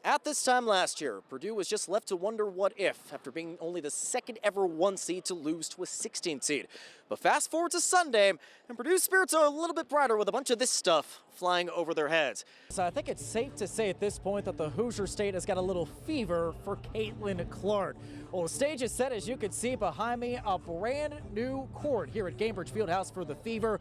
At this time last year, Purdue was just left to wonder what if after being only the second ever 1 seed to lose to a 16 seed. But fast forward to Sunday, and Purdue's spirits are a little bit brighter with a bunch of this stuff flying over their heads. So I think it's safe to say at this point that the Hoosier State has got a little fever for Caitlin Clark. Well, the stage is set, as you can see behind me, a brand new court here at Gainbridge Fieldhouse for the Fever.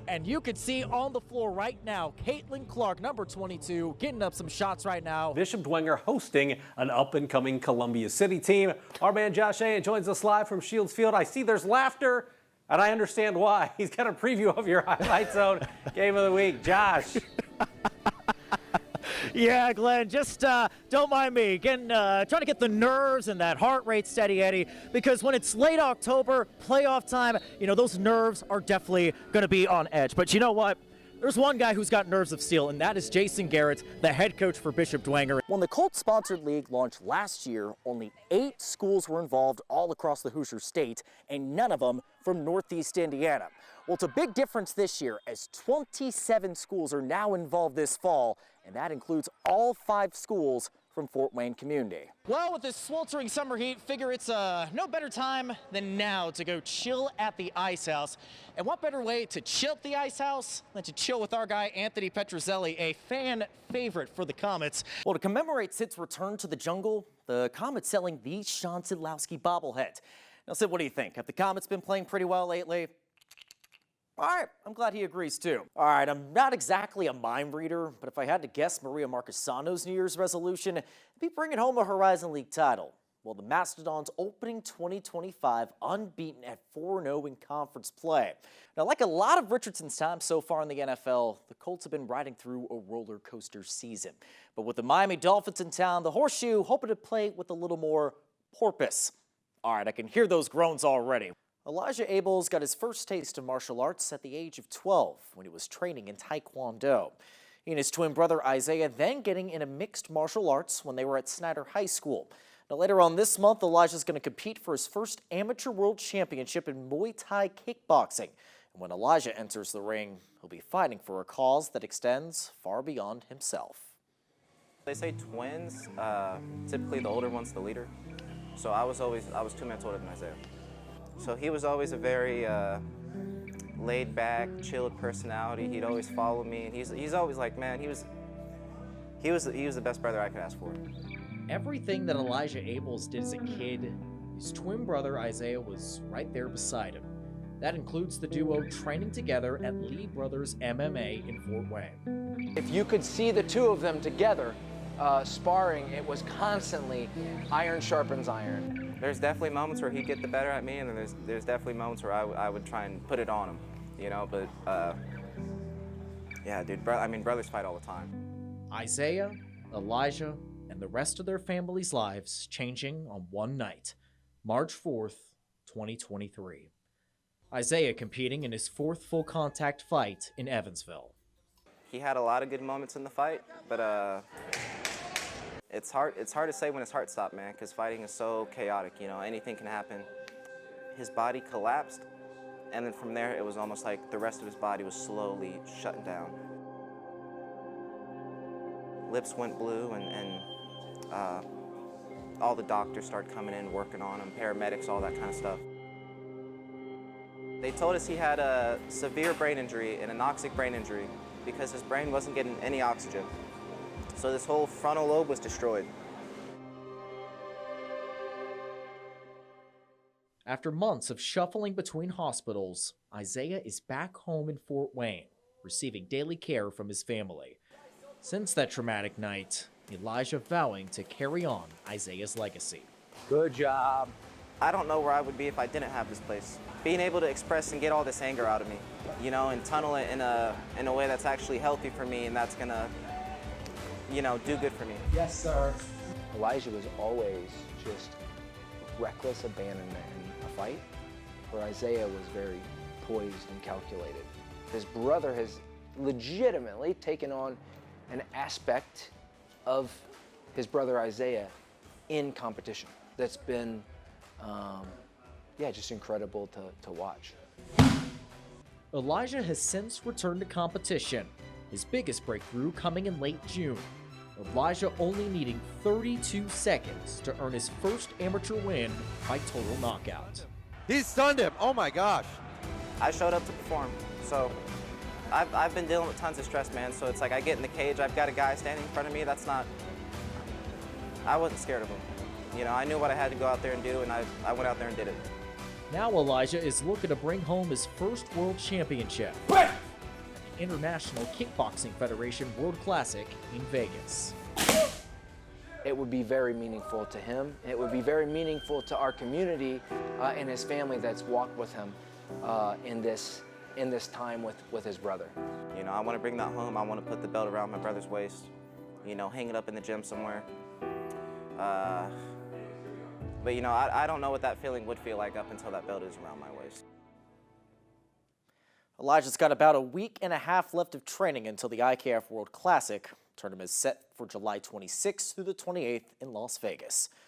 And you can see on the floor right now, Caitlin Clark, number 22, getting up some shots right now. Bishop Dwenger hosting an up-and-coming Columbia City team. Our man Josh Ayen joins us live from Shields Field. I see there's laughter, and I understand why. He's got a preview of your Highlight Zone game of the week. Josh. Yeah, Glenn, just don't mind me. Again, trying to get the nerves and that heart rate steady, Eddie, because when it's late October, playoff time, you know, those nerves are definitely going to be on edge. But you know what? There's one guy who's got nerves of steel, and that is Jason Garrett, the head coach for Bishop Dwenger. When the Colts-sponsored league launched last year, only 8 schools were involved all across the Hoosier State, and none of them from Northeast Indiana. Well, it's a big difference this year, as 27 schools are now involved this fall, and that includes all 5 schools from Fort Wayne community. Well, with this sweltering summer heat, figure it's no better time than now to go chill at the Ice House. And what better way to chill at the Ice House than to chill with our guy Anthony Petrozelli, a fan favorite for the Comets. Well, to commemorate Sid's return to the jungle, the Comets selling the Sean Sidlowski bobblehead. Now, Sid, what do you think? Have the Comets been playing pretty well lately? All right, I'm glad he agrees too. All right, I'm not exactly a mind reader, but if I had to guess Maria Marchesano's New Year's resolution, it'd be bringing home a Horizon League title. Well, the Mastodons opening 2025 unbeaten at 4-0 in conference play. Now, like a lot of Richardson's time so far in the NFL, the Colts have been riding through a roller coaster season. But with the Miami Dolphins in town, the Horseshoe hoping to play with a little more porpoise. All right, I can hear those groans already. Elijah Abels got his first taste of martial arts at the age of 12 when he was training in Taekwondo. He and his twin brother Isaiah then getting into mixed martial arts when they were at Snyder High School. Now later on this month, Elijah's going to compete for his first amateur world championship in Muay Thai kickboxing. And when Elijah enters the ring, he'll be fighting for a cause that extends far beyond himself. They say twins, typically the older one's the leader. So I was 2 months older than Isaiah. So he was always a very laid-back, chilled personality. He'd always follow me, and he's always like, man, he was the best brother I could ask for. Everything that Elijah Abels did as a kid, his twin brother Isaiah was right there beside him. That includes the duo training together at Lee Brothers MMA in Fort Wayne. If you could see the two of them together sparring, it was constantly iron sharpens iron. There's definitely moments where he'd get the better at me, and then there's definitely moments where I would try and put it on him, you know, but yeah, dude, brothers fight all the time. Isaiah, Elijah, and the rest of their families' lives changing on one night, March 4th, 2023. Isaiah competing in his 4th full contact fight in Evansville. He had a lot of good moments in the fight, but it's hard to say when his heart stopped, man, because fighting is so chaotic, you know, anything can happen. His body collapsed, and then from there, it was almost like the rest of his body was slowly shutting down. Lips went blue, and all the doctors started coming in, working on him, paramedics, all that kind of stuff. They told us he had a severe brain injury, an anoxic brain injury, because his brain wasn't getting any oxygen. So this whole frontal lobe was destroyed. After months of shuffling between hospitals, Isaiah is back home in Fort Wayne, receiving daily care from his family. Since that traumatic night, Elijah vowing to carry on Isaiah's legacy. Good job. I don't know where I would be if I didn't have this place. Being able to express and get all this anger out of me, you know, and tunnel it in a way that's actually healthy for me and that's gonna, you know, do good for me. Yes, sir. Elijah was always just reckless abandonment in a fight, where Isaiah was very poised and calculated. His brother has legitimately taken on an aspect of his brother Isaiah in competition that's been, yeah, just incredible to watch. Elijah has since returned to competition, his biggest breakthrough coming in late June. Elijah only needing 32 seconds to earn his first amateur win by total knockout. He stunned him. Oh my gosh. I showed up to perform, so I've been dealing with tons of stress, man. So it's like I get in the cage, I've got a guy standing in front of me. I wasn't scared of him. You know, I knew what I had to go out there and do, and I went out there and did it. Now Elijah is looking to bring home his first world championship at the International Kickboxing Federation World Classic in Vegas. It would be very meaningful to him. It would be very meaningful to our community and his family that's walked with him in this time with his brother. You know, I want to bring that home. I want to put the belt around my brother's waist, you know, hang it up in the gym somewhere. But, you know, I don't know what that feeling would feel like up until that belt is around my waist. Elijah's got about a week and a half left of training until the IKF World Classic. Tournament is set for July 26th through the 28th in Las Vegas.